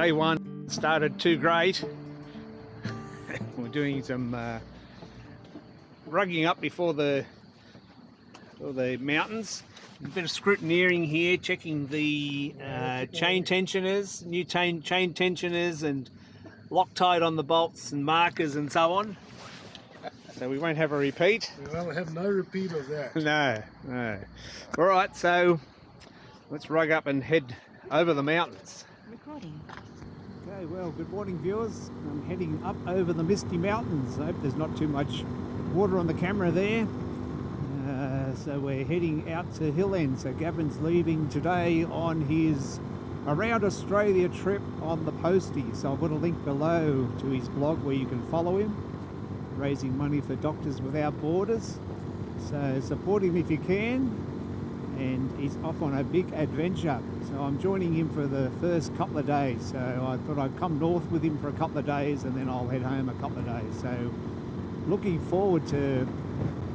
day one started too great. We're doing some rugging up before the mountains. A bit of scrutineering here, checking the chain tensioners, new chain tensioners and Loctite on the bolts and markers and so on. So we won't have a repeat. We will have no repeat of that. No. All right, so let's rug up and head over the mountains. Recording. Okay, well, good morning viewers. I'm heading up over the misty mountains. I hope there's not too much water on the camera there. So we're heading out to Hill End. So Gavin's leaving today on his around Australia trip on the Postie. So I've got a link below to his blog where you can follow him, raising money for Doctors Without Borders. So support him if you can. And he's off on a big adventure. So I'm joining him for the first couple of days. So I thought I'd come north with him for a couple of days and then I'll head home a couple of days. So looking forward to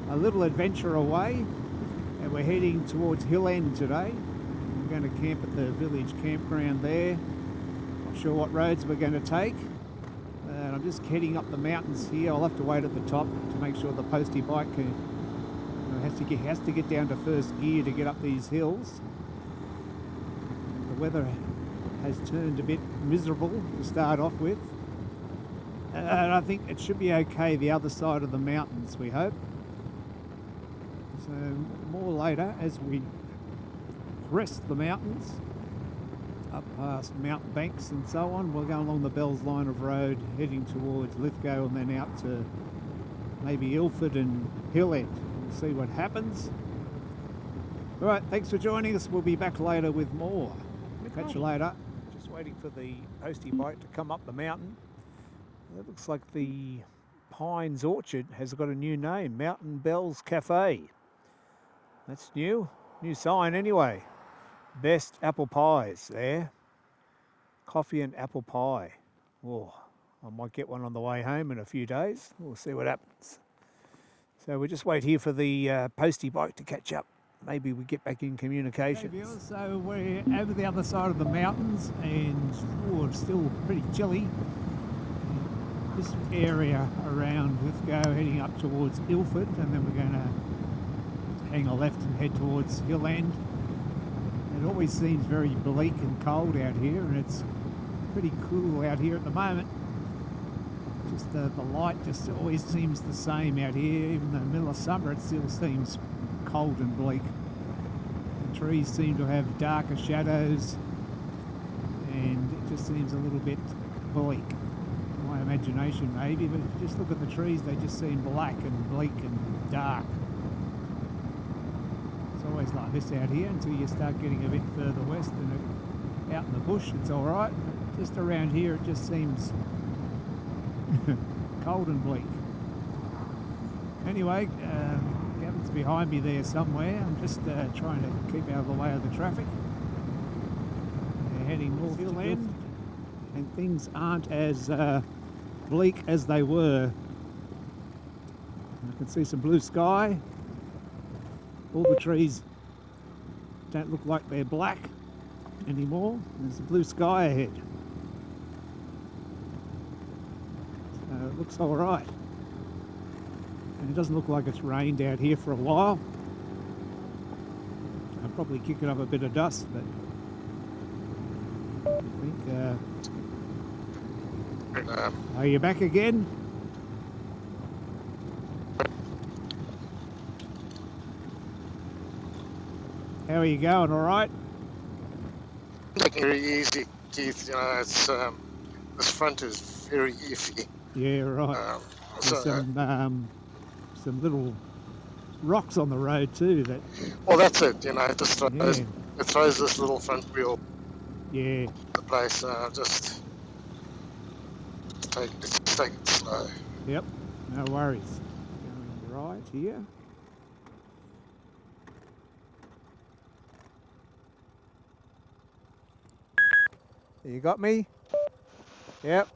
a little adventure away. And we're heading towards Hill End today. We're going to camp at the village campground there. Not sure what roads we're going to take. And I'm just heading up the mountains here. I'll have to wait at the top to make sure the Postie bike has to get down to first gear to get up these hills. The weather has turned a bit miserable to start off with. And I think it should be okay the other side of the mountains, we hope. So more later as we crest the mountains up past Mount Banks and so on. We'll go along the Bells line of road heading towards Lithgow and then out to maybe Ilford and Hill End. We'll see what happens. All right, thanks for joining us. We'll be back later with more. Catch you later. Just waiting for the Postie bike to come up the mountain. It looks like the Pines Orchard has got a new name, Mountain Bells Cafe. That's new sign anyway. Best apple pies there. Coffee and apple pie. Oh, I might get one on the way home in a few days. We'll see what happens. So we'll just wait here for the Postie bike to catch up. Maybe we get back in communication. Hey viewers, so we're over the other side of the mountains and it's still pretty chilly. This area around Lithgow heading up towards Ilford, and then we're going to hang a left and head towards Hill End. It always seems very bleak and cold out here, and it's pretty cool out here at the moment. Just the light just always seems the same out here. Even in the middle of summer it still seems cold and bleak. The trees seem to have darker shadows and it just seems a little bit bleak. My imagination maybe, but if you just look at the trees they just seem black and bleak and dark. It's always like this out here until you start getting a bit further west and out in the bush it's alright. Just around here it just seems cold and bleak. Anyway, Gavin's behind me there somewhere. I'm just trying to keep out of the way of the traffic. They're heading north to End, and things aren't as bleak as they were. I can see some blue sky. All the trees don't look like they're black anymore. There's a blue sky ahead. So it looks all right. And it doesn't look like it's rained out here for a while. I'll probably kick it up a bit of dust, but I think... are you back again? How are you going? All right? Taking it very easy, Keith. You know, it's this front is very iffy. Yeah, right. There's some little rocks on the road too. Well, that's it. You know, it just throws, it throws this little front wheel. Yeah. The place. Just take it slow. Yep. No worries. Going right here. You got me? Yep.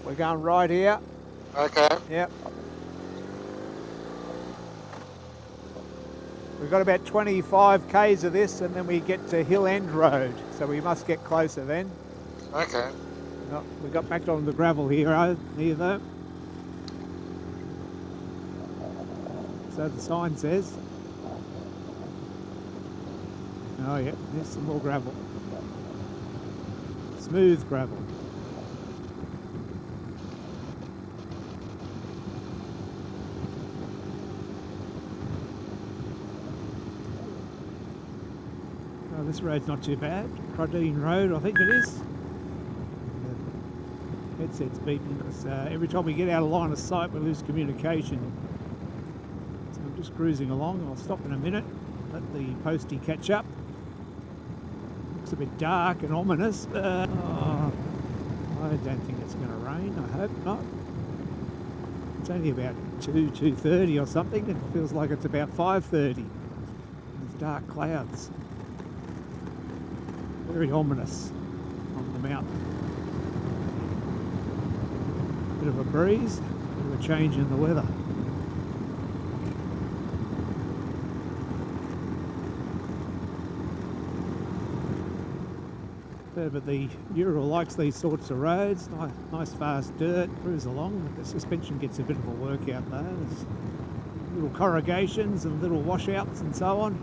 We're going right here. Okay. Yep. We've got about 25 k's of this and then we get to Hill End Road, so we must get closer then. Okay. Oh, we got back on the gravel here though. So the sign says. Oh yeah, there's some more gravel. Smooth gravel. Oh, this road's not too bad. Crodine Road, I think it is. Headset's beeping because every time we get out of line of sight we lose communication. So I'm just cruising along. I'll stop in a minute, let the Postie catch up. Looks a bit dark and ominous. I don't think it's going to rain. I hope not. It's only about 2:30 or something. It feels like it's about 5:30. There's dark clouds. Very ominous on the mountain. Bit of a breeze, bit of a change in the weather. But the Ural likes these sorts of roads, nice fast dirt, cruise along. The suspension gets a bit of a workout though. There's little corrugations and little washouts and so on.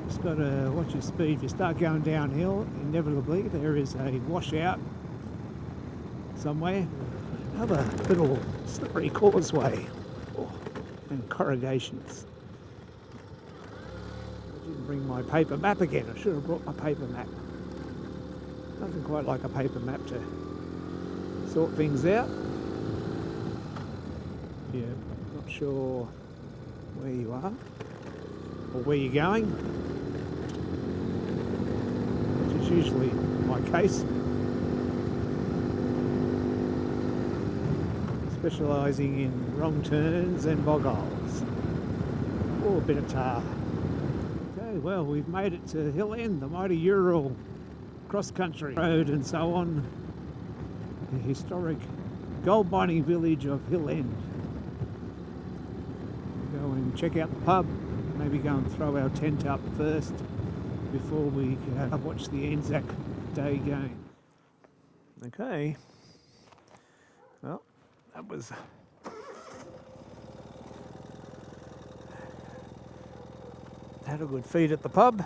Just got to watch your speed. If you start going downhill, inevitably there is a washout somewhere. Another little slippery causeway and corrugations. I didn't bring my paper map again. I should have brought my paper map. Nothing quite like a paper map to sort things out. If you're not sure where you are or where you're going, which is usually my case. Specialising in wrong turns and bog holes. Oh, a bit of tar. Okay, well, we've made it to Hill End, the mighty Ural cross-country road and so on. The historic gold mining village of Hill End. Go and check out the pub. Maybe go and throw our tent up first before we watch the Anzac Day game. Okay. Well, that was had a good feed at the pub.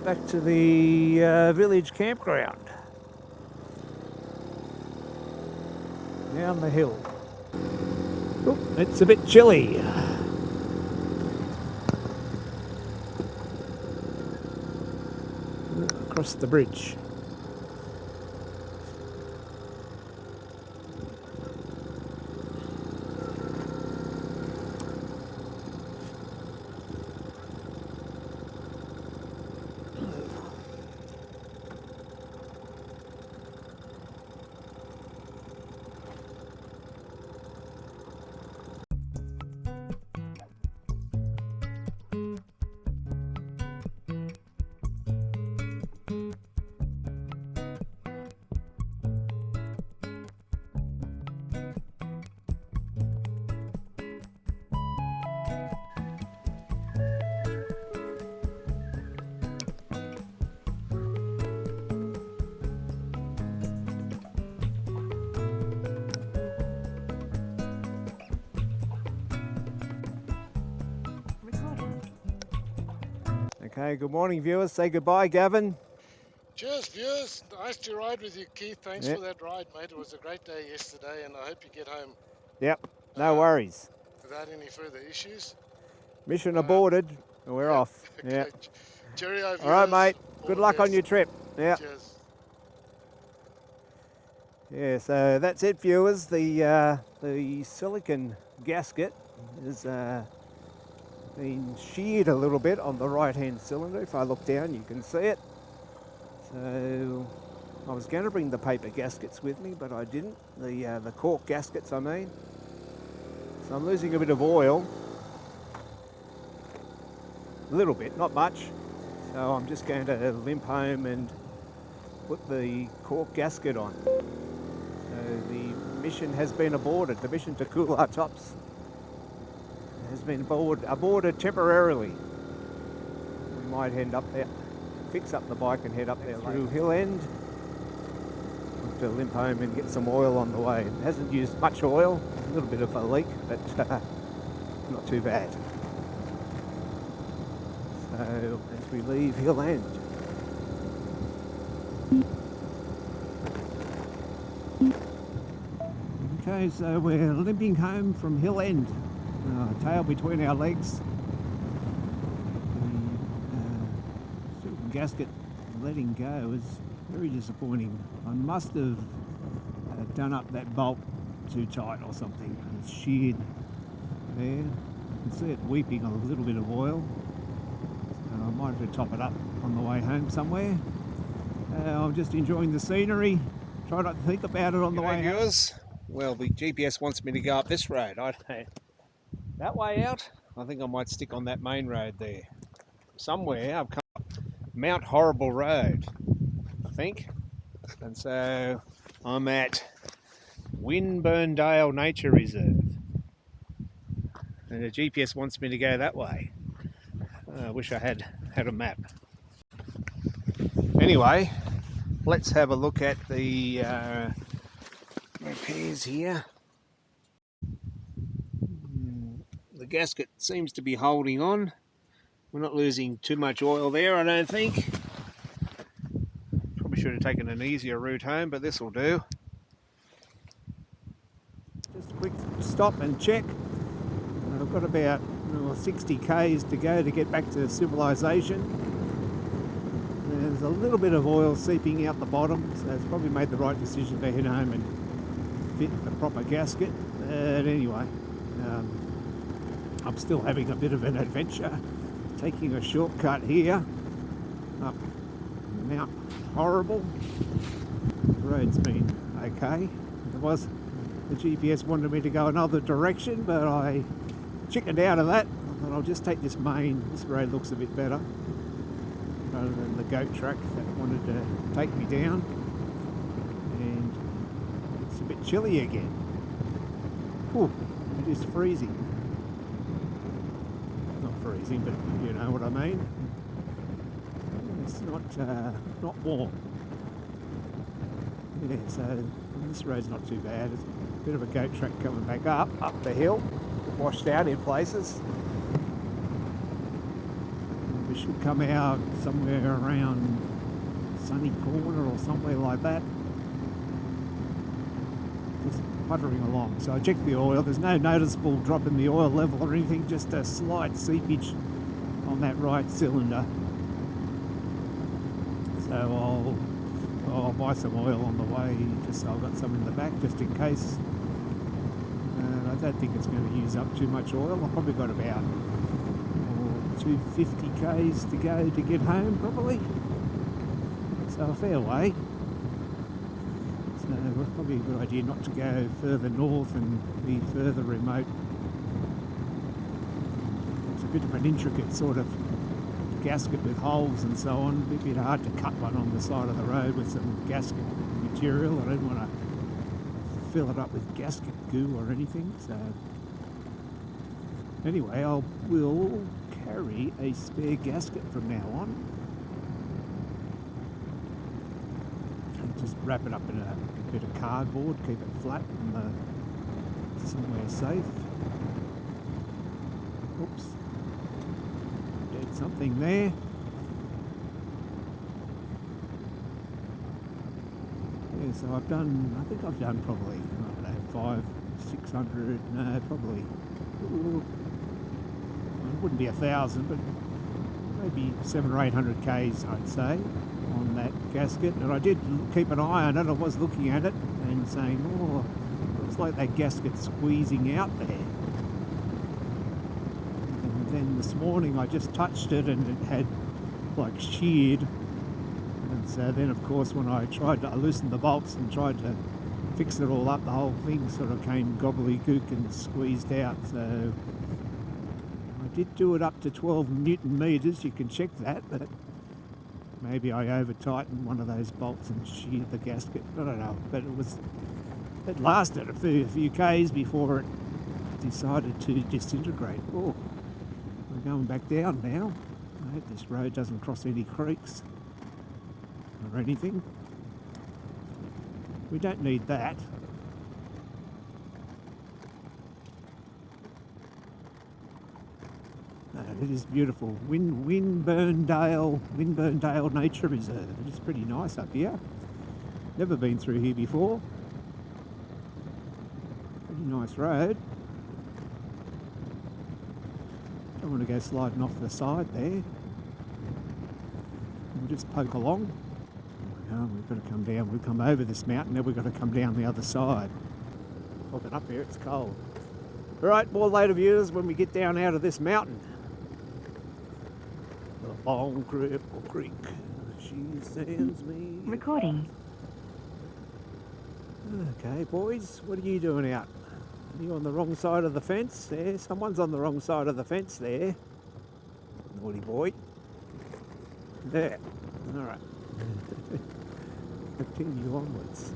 Back to the village campground. Down the hill. Oop, it's a bit chilly. Across the bridge. Okay, good morning viewers. Say goodbye, Gavin. Cheers, viewers. Nice to ride with you, Keith. Thanks for that ride, mate. It was a great day yesterday, and I hope you get home. Yep, no worries. Without any further issues. Mission aborted. We're off. Yeah. Cheerio, viewers. All right, mate. Good luck best. on your trip. Yeah. Cheers. Yeah, so that's it, viewers. The silicon gasket is been sheared a little bit on the right hand cylinder. If I look down you can see it. So I was going to bring the paper gaskets with me, but I didn't. The cork gaskets, I mean. So I'm losing a bit of oil. A little bit, not much. So I'm just going to limp home and put the cork gasket on. So the mission has been aborted. The mission to cool our tops has been aborted temporarily. We might end up there, fix up the bike and head up there through Hill End to limp home and get some oil on the way. It hasn't used much oil, a little bit of a leak, but not too bad. So as we leave Hill End. Okay, so we're limping home from Hill End, tail between our legs. The gasket letting go is very disappointing. I must have done up that bolt too tight or something. It's sheared there. You can see it weeping a little bit of oil. So I might have to top it up on the way home somewhere. I'm just enjoying the scenery. Try not to think about it on the way home. Well, the GPS wants me to go up this road. I don't know. That way out? I think I might stick on that main road there. Somewhere I've come up Mount Horrible Road, I think. And so I'm at Winburndale Nature Reserve. And the GPS wants me to go that way. I wish I had a map. Anyway, let's have a look at the repairs here. The gasket seems to be holding on. We're not losing too much oil there, I don't think. Probably should have taken an easier route home, but this will do. Just a quick stop and check. I've got about 60 k's to go to get back to civilization. There's a little bit of oil seeping out the bottom, so it's probably made the right decision to head home and fit the proper gasket. But anyway, I'm still having a bit of an adventure, taking a shortcut here up Mount Horrible. The road's been okay. The GPS wanted me to go another direction, but I chickened out of that. I thought I'll just take this main. This road looks a bit better rather than the goat track that wanted to take me down. And it's a bit chilly again. Whew, it is freezing. Not freezing, but you know what I mean. It's not warm. Yeah, so this road's not too bad. It's a bit of a goat track coming back up the hill, washed out in places. We should come out somewhere around Sunny Corner or somewhere like that. Just puttering along. So I checked the oil. There's no noticeable drop in the oil level or anything, just a slight seepage on that right cylinder. So I'll buy some oil on the way, just so I've got some in the back, just in case. I don't think it's going to use up too much oil. I've probably got about 250 k's to go to get home, probably. So a fair way. So it's probably a good idea not to go further north and be further remote. It's a bit of an intricate sort of gasket with holes and so on. It'd be a bit hard to cut one on the side of the road with some gasket material. I don't want to fill it up with gasket goo or anything. So anyway, we'll carry a spare gasket from now on. And just wrap it up in a bit of cardboard, keep it flat and somewhere safe. Oops. Did something there. Yeah, so I think I've done probably, I don't know, 500-600, no, probably, it wouldn't be 1,000, but maybe 700 or 800 k's, I'd say, on that gasket. And I did keep an eye on it. I was looking at it and saying, oh, looks like that gasket's squeezing out there. And then this morning I just touched it and it had like sheared. And so then, of course, when I loosened the bolts and tried to fix it all up, the whole thing sort of came gobbledygook and squeezed out. So I did do it up to 12 Newton meters. You can check that, but maybe I over-tightened one of those bolts and sheared the gasket. I don't know, but it lasted a few k's before it decided to disintegrate. Oh, we're going back down now. I hope this road doesn't cross any creeks or anything. We don't need that. No, it is beautiful. Winburndale Nature Reserve. It is pretty nice up here. Never been through here before. Pretty nice road. Don't want to go sliding off the side there. We'll just poke along. Oh, we've got to come down. We've come over this mountain, now we've got to come down the other side. Looking up here, it's cold. Alright, more later viewers when we get down out of this mountain. The Long Cripple Creek, she sends me... Recording. Okay, boys, what are you doing out? Are you on the wrong side of the fence there? Someone's on the wrong side of the fence there. Naughty boy. There. Alright. Continue onwards.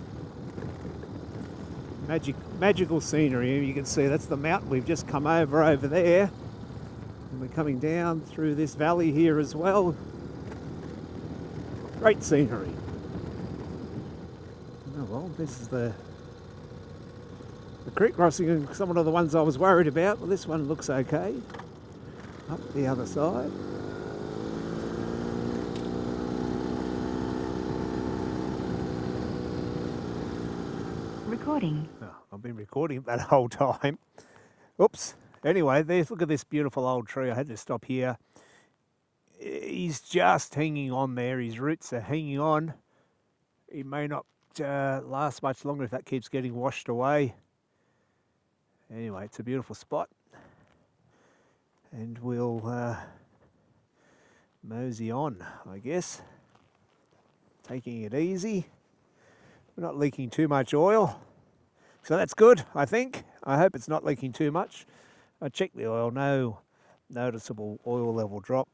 Magical scenery. You can see that's the mountain we've just come over there. And we're coming down through this valley here as well. Great scenery. Oh well, this is the creek crossing and some of the ones I was worried about. Well, this one looks okay. Up the other side. Recording. Oh, I've been recording that whole time. Oops. Anyway, look at this beautiful old tree. I had to stop here. He's just hanging on there. His roots are hanging on. He may not last much longer if that keeps getting washed away. Anyway, it's a beautiful spot. And we'll mosey on, I guess. Taking it easy. We're not leaking too much oil. So that's good, I think. I hope it's not leaking too much. I checked the oil, no noticeable oil level drop.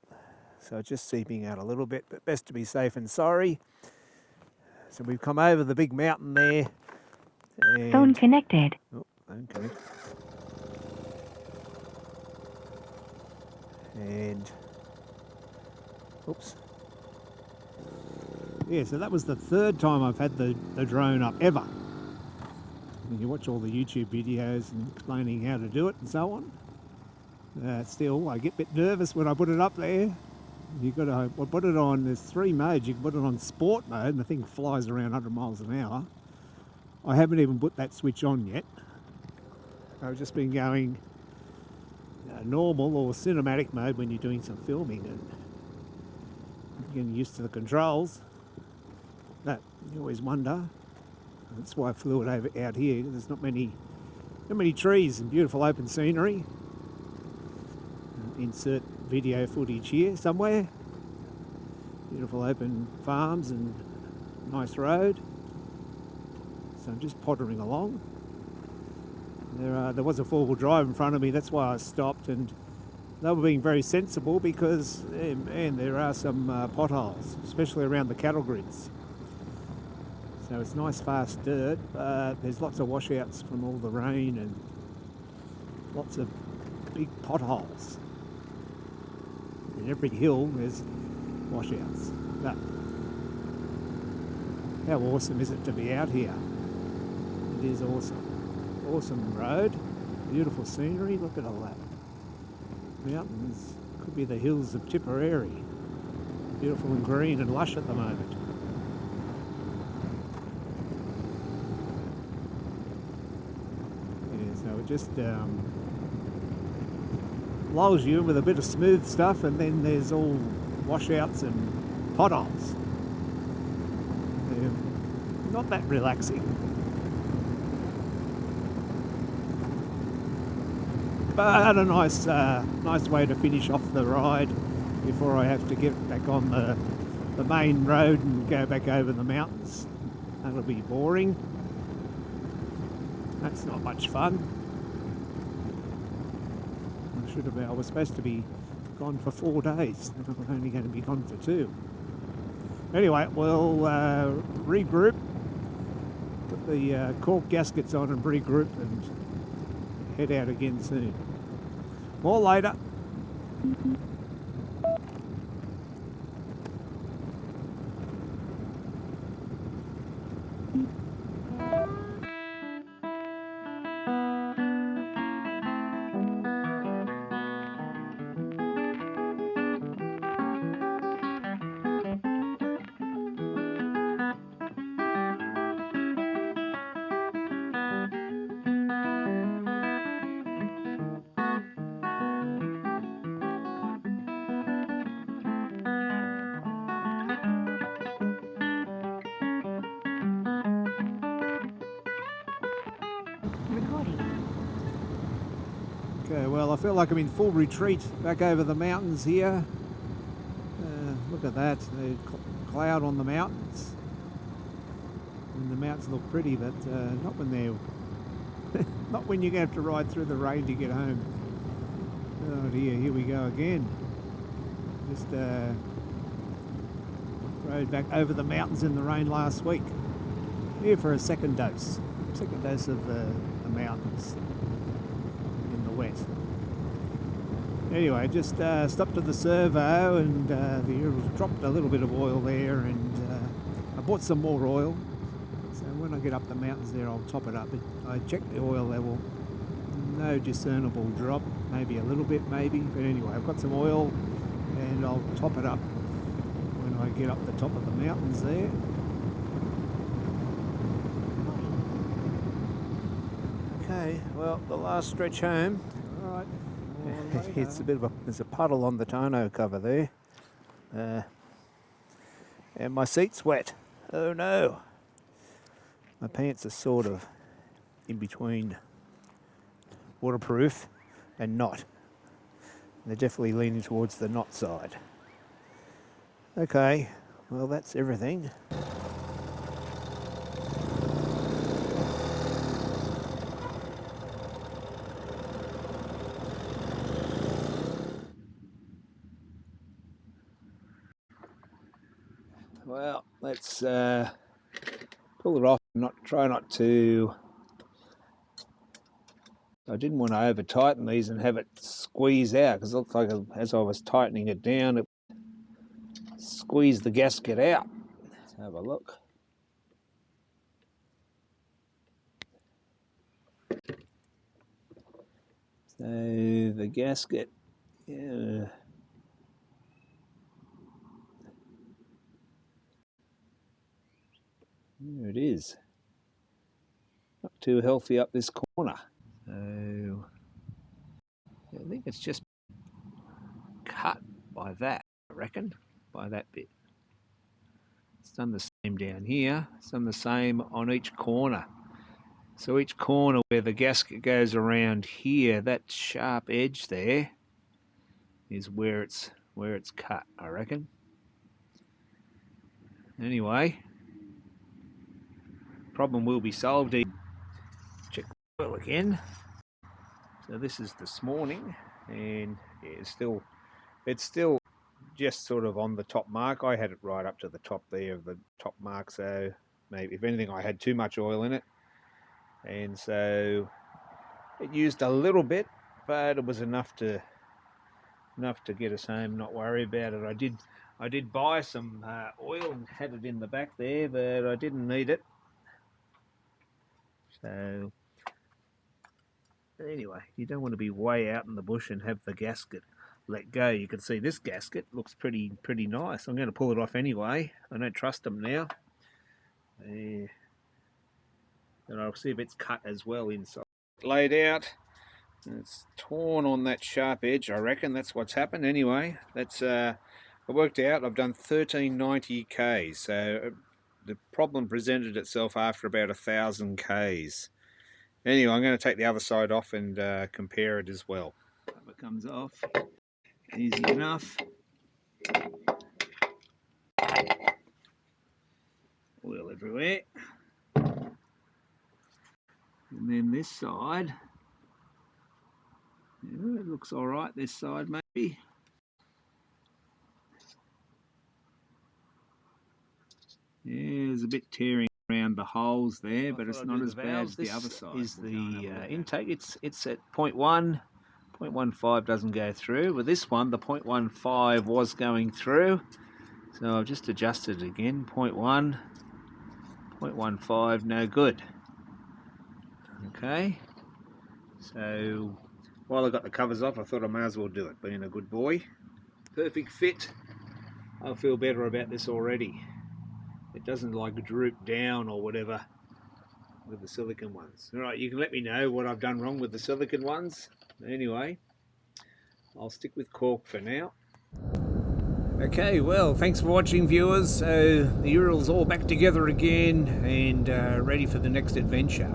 So it's just seeping out a little bit, but best to be safe than sorry. So we've come over the big mountain there. And Phone connected. oh, okay. And oops. Yeah, so that was the third time I've had the drone up ever. And you watch all the YouTube videos and explaining how to do it and so on. Still, I get a bit nervous when I put it up there. I put it on, there's 3 modes. You can put it on sport mode and the thing flies around 100 miles an hour. I haven't even put that switch on yet. I've just been going normal or cinematic mode when you're doing some filming and getting used to the controls. But you always wonder. That's why I flew it out here. There's not many trees and beautiful open scenery. Insert video footage here somewhere. Beautiful open farms and nice road. So I'm just pottering along. There was a 4-wheel drive in front of me, that's why I stopped, and they were being very sensible because, man, there are some potholes, especially around the cattle grids. So it's nice fast dirt, but there's lots of washouts from all the rain and lots of big potholes. In every hill there's washouts. But how awesome is it to be out here? It is awesome. Awesome road, beautiful scenery, look at all that. Mountains, could be the hills of Tipperary. Beautiful and green and lush at the moment. Yeah, so it just lulls you in with a bit of smooth stuff, and then there's all washouts and potholes. They're not that relaxing. But a nice way to finish off the ride before I have to get back on the main road and go back over the mountains. That'll be boring. That's not much fun. I was supposed to be gone for 4 days, and I'm only going to be gone for 2. Anyway, we'll regroup, put the cork gaskets on and regroup and head out again soon. More later. Recording. Okay, well, I feel like I'm in full retreat back over the mountains here. Look at that, the cloud on the mountains. And the mountains look pretty, but not when they're not when you're going to have to ride through the rain to get home. Oh dear, here we go again. Just rode back over the mountains in the rain last week. Here for a second dose of the mountains in the wet. Anyway, just stopped at the servo, and the Ural dropped a little bit of oil there, and I bought some more oil. So when I get up the mountains there, I'll top it up. I checked the oil level, no discernible drop, maybe a little bit, maybe. But anyway, I've got some oil, and I'll top it up when I get up the top of the mountains there. Okay, well, the last stretch home. All right. It's a bit of there's a puddle on the tonneau cover there. And my seat's wet. Oh no. My pants are sort of in between waterproof and not. They're definitely leaning towards the not side. Okay, well, that's everything. Well, let's pull it off. Try not to. I didn't want to over tighten these and have it squeeze out, because it looked like as I was tightening it down, it squeezed the gasket out. Let's have a look. So the gasket, yeah. There it is. Not too healthy up this corner. So I think it's just cut by that, I reckon, by that bit. It's done the same down here. It's done the same on each corner. So each corner where the gasket goes around here, that sharp edge there is where it's cut, I reckon. Anyway, problem will be solved. Check the oil again. So this is this morning, and yeah, it's still just sort of on the top mark. I had it right up to the top there of the top mark, so maybe if anything I had too much oil in it, and so it used a little bit, but it was enough to get us home, not worry about it. I did buy some oil and had it in the back there, but I didn't need it. So anyway, you don't want to be way out in the bush and have the gasket let go. You can see this gasket looks pretty nice. I'm going to pull it off anyway. I don't trust them now. And I'll see if it's cut as well inside. Laid out. It's torn on that sharp edge, I reckon. That's what's happened. Anyway, that's I worked out. I've done 1390 Ks. So the problem presented itself after about 1,000 Ks. Anyway, I'm going to take the other side off and compare it as well. Cover comes off. Easy enough. Oil everywhere. And then this side. Yeah, it looks all right. This side maybe. Yeah, there's a bit tearing around the holes there, but it's not as bad as the other side. Is the intake? It's at 0.1. 0.15 doesn't go through. With this one, the 0.15 was going through, so I've just adjusted it again. 0.1, 0.15, no good. Okay, so while I got the covers off, I thought I may as well do it. Being a good boy, perfect fit. I feel better about this already. It doesn't like droop down or whatever with the silicone ones. All right, you can let me know what I've done wrong with the silicone ones. Anyway, I'll stick with cork for now. Okay, well, thanks for watching, viewers. So the Ural's all back together again and ready for the next adventure.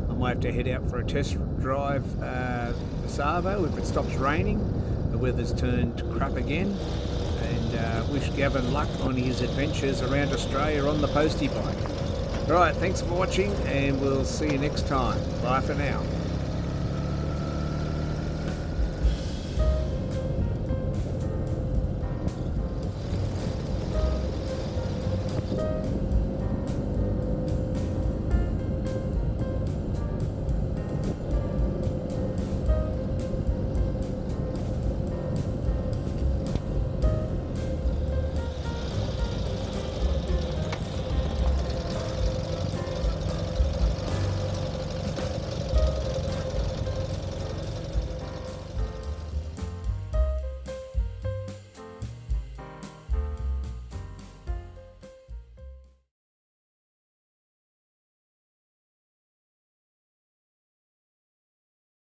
I'm might have to head out for a test drive Savo if it stops raining. The weather's turned crap again. And wish Gavin luck on his adventures around Australia on the Postie bike. Alright, thanks for watching and we'll see you next time. Bye for now.